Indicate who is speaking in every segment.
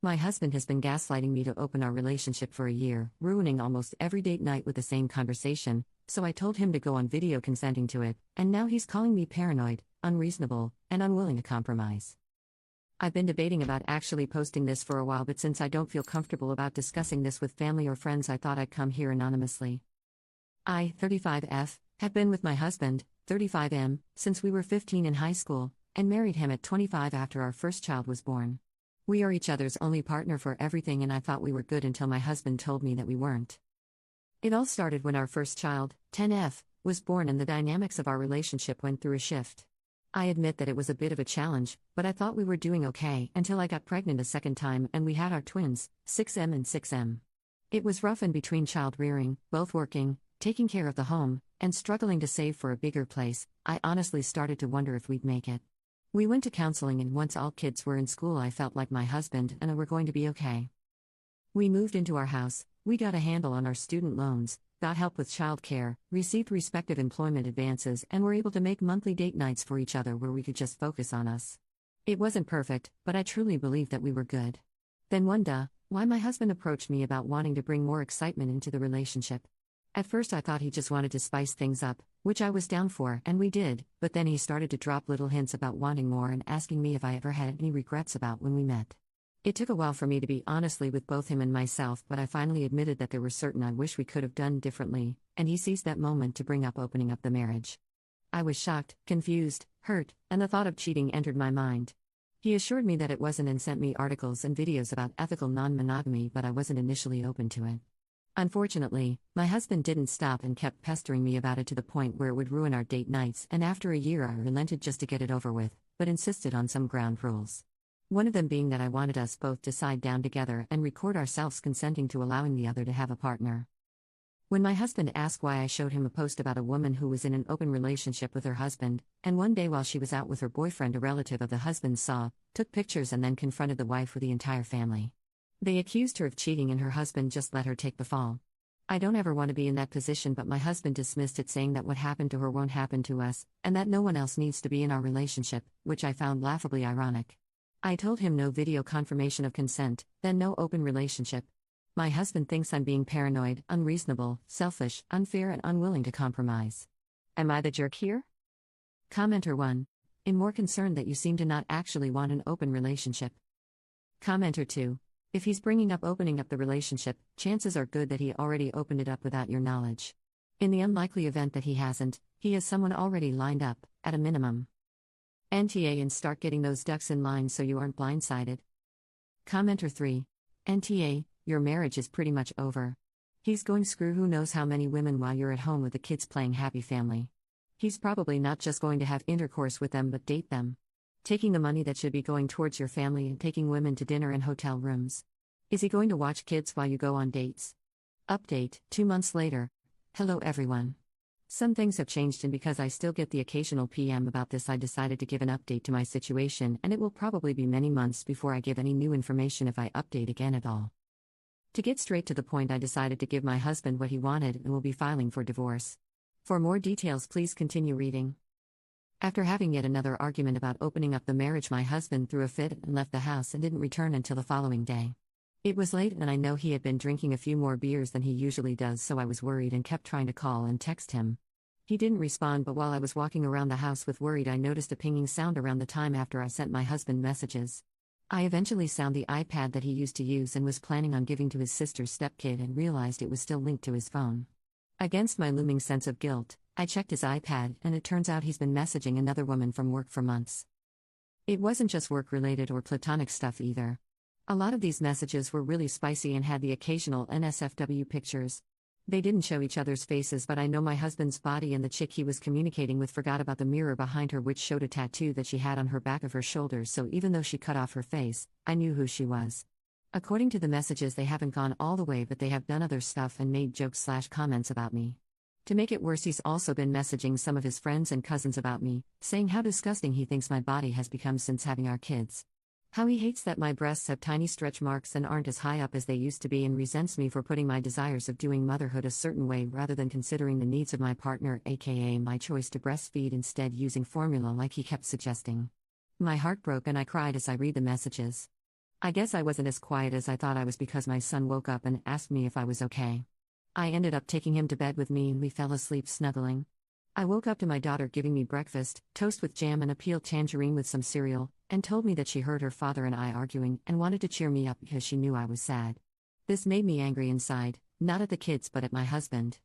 Speaker 1: My husband has been gaslighting me to open our relationship for a year, ruining almost every date night with the same conversation, so I told him to go on video consenting to it, and now he's calling me paranoid, unreasonable, and unwilling to compromise. I've been debating about actually posting this for a while, but since I don't feel comfortable about discussing this with family or friends, I thought I'd come here anonymously. I, 35F, have been with my husband, 35M, since we were 15 in high school, and married him at 25 after our first child was born. We are each other's only partner for everything, and I thought we were good until my husband told me that we weren't. It all started when our first child, 10F, was born and the dynamics of our relationship went through a shift. I admit that it was a bit of a challenge, but I thought we were doing okay until I got pregnant a second time and we had our twins, 6M and 6M. It was rough in between child rearing, both working, taking care of the home, and struggling to save for a bigger place. I honestly started to wonder if we'd make it. We went to counseling, and once all kids were in school, I felt like my husband and I were going to be okay. We moved into our house, we got a handle on our student loans, got help with childcare, received respective employment advances, and were able to make monthly date nights for each other where we could just focus on us. It wasn't perfect, but I truly believe that we were good. Then one day, my husband approached me about wanting to bring more excitement into the relationship. At first I thought he just wanted to spice things up, which I was down for, and we did, but then he started to drop little hints about wanting more and asking me if I ever had any regrets about when we met. It took a while for me to be honestly with both him and myself, but I finally admitted that there were certain I wish we could have done differently, and he seized that moment to bring up opening up the marriage. I was shocked, confused, hurt, and the thought of cheating entered my mind. He assured me that it wasn't and sent me articles and videos about ethical non-monogamy, but I wasn't initially open to it. Unfortunately, my husband didn't stop and kept pestering me about it to the point where it would ruin our date nights, and after a year I relented just to get it over with, but insisted on some ground rules. One of them being that I wanted us both to sit down together and record ourselves consenting to allowing the other to have a partner. When my husband asked why, I showed him a post about a woman who was in an open relationship with her husband, and one day while she was out with her boyfriend, a relative of the husband saw, took pictures, and then confronted the wife with the entire family. They accused her of cheating and her husband just let her take the fall. I don't ever want to be in that position, but my husband dismissed it, saying that what happened to her won't happen to us, and that no one else needs to be in our relationship, which I found laughably ironic. I told him no video confirmation of consent, then no open relationship. My husband thinks I'm being paranoid, unreasonable, selfish, unfair, and unwilling to compromise. Am I the jerk here? Commenter 1. I'm more concerned that you seem to not actually want an open relationship. Commenter 2. If he's bringing up opening up the relationship, chances are good that he already opened it up without your knowledge. In the unlikely event that he hasn't, he has someone already lined up, at a minimum. NTA, and start getting those ducks in line so you aren't blindsided. Commenter 3. NTA, your marriage is pretty much over. He's going screw who knows how many women while you're at home with the kids playing happy family. He's probably not just going to have intercourse with them but date them. Taking the money that should be going towards your family and taking women to dinner and hotel rooms. Is he going to watch kids while you go on dates? Update, 2 months later. Hello everyone. Some things have changed, and because I still get the occasional PM about this, I decided to give an update to my situation, and it will probably be many months before I give any new information if I update again at all. To get straight to the point, I decided to give my husband what he wanted and will be filing for divorce. For more details, please continue reading. After having yet another argument about opening up the marriage, my husband threw a fit and left the house and didn't return until the following day. It was late, and I know he had been drinking a few more beers than he usually does, so I was worried and kept trying to call and text him. He didn't respond, but while I was walking around the house with worried, I noticed a pinging sound around the time after I sent my husband messages. I eventually found the iPad that he used to use and was planning on giving to his sister's stepkid, and realized it was still linked to his phone. Against my looming sense of guilt, I checked his iPad, and it turns out he's been messaging another woman from work for months. It wasn't just work-related or platonic stuff either. A lot of these messages were really spicy and had the occasional NSFW pictures. They didn't show each other's faces, but I know my husband's body, and the chick he was communicating with forgot about the mirror behind her, which showed a tattoo that she had on her back of her shoulder, so even though she cut off her face, I knew who she was. According to the messages, they haven't gone all the way, but they have done other stuff and made jokes/comments about me. To make it worse, he's also been messaging some of his friends and cousins about me, saying how disgusting he thinks my body has become since having our kids. How he hates that my breasts have tiny stretch marks and aren't as high up as they used to be, and resents me for putting my desires of doing motherhood a certain way rather than considering the needs of my partner, aka my choice to breastfeed instead using formula like he kept suggesting. My heart broke and I cried as I read the messages. I guess I wasn't as quiet as I thought I was because my son woke up and asked me if I was okay. I ended up taking him to bed with me and we fell asleep snuggling. I woke up to my daughter giving me breakfast, toast with jam and a peeled tangerine with some cereal, and told me that she heard her father and I arguing and wanted to cheer me up because she knew I was sad. This made me angry inside, not at the kids but at my husband.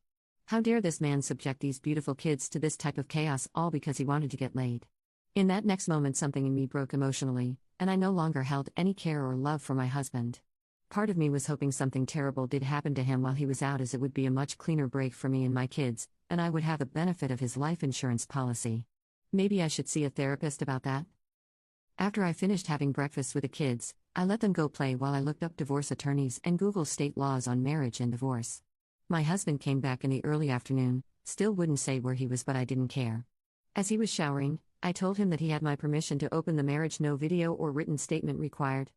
Speaker 1: How dare this man subject these beautiful kids to this type of chaos all because he wanted to get laid? In that next moment, something in me broke emotionally, and I no longer held any care or love for my husband. Part of me was hoping something terrible did happen to him while he was out, as it would be a much cleaner break for me and my kids, and I would have the benefit of his life insurance policy. Maybe I should see a therapist about that? After I finished having breakfast with the kids, I let them go play while I looked up divorce attorneys and Googled state laws on marriage and divorce. My husband came back in the early afternoon, still wouldn't say where he was, but I didn't care. As he was showering, I told him that he had my permission to open the marriage, no video or written statement required.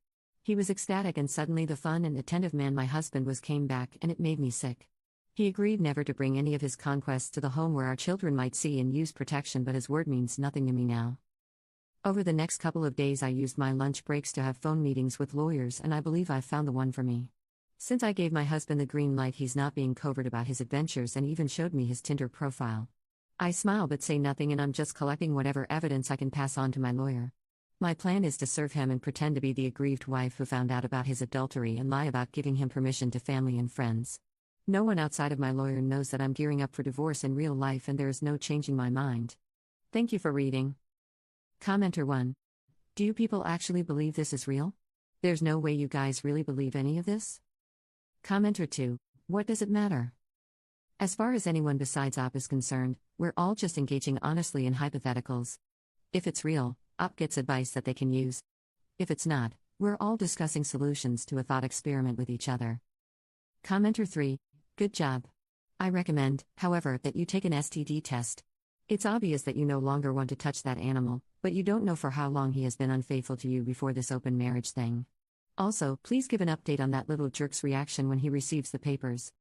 Speaker 1: He was ecstatic, and suddenly the fun and attentive man my husband was came back, and it made me sick. He agreed never to bring any of his conquests to the home where our children might see and use protection, but his word means nothing to me now. Over the next couple of days I used my lunch breaks to have phone meetings with lawyers, and I believe I've found the one for me. Since I gave my husband the green light, he's not being covert about his adventures and even showed me his Tinder profile. I smile but say nothing, and I'm just collecting whatever evidence I can pass on to my lawyer. My plan is to serve him and pretend to be the aggrieved wife who found out about his adultery and lie about giving him permission to family and friends. No one outside of my lawyer knows that I'm gearing up for divorce in real life, and there is no changing my mind. Thank you for reading. Commenter 1. Do you people actually believe this is real? There's no way you guys really believe any of this? Commenter 2. What does it matter? As far as anyone besides Op is concerned, we're all just engaging honestly in hypotheticals. If it's real, Op gets advice that they can use. If it's not, we're all discussing solutions to a thought experiment with each other. Commenter 3. Good job. I recommend, however, that you take an STD test. It's obvious that you no longer want to touch that animal, but you don't know for how long he has been unfaithful to you before this open marriage thing. Also, please give an update on that little jerk's reaction when he receives the papers.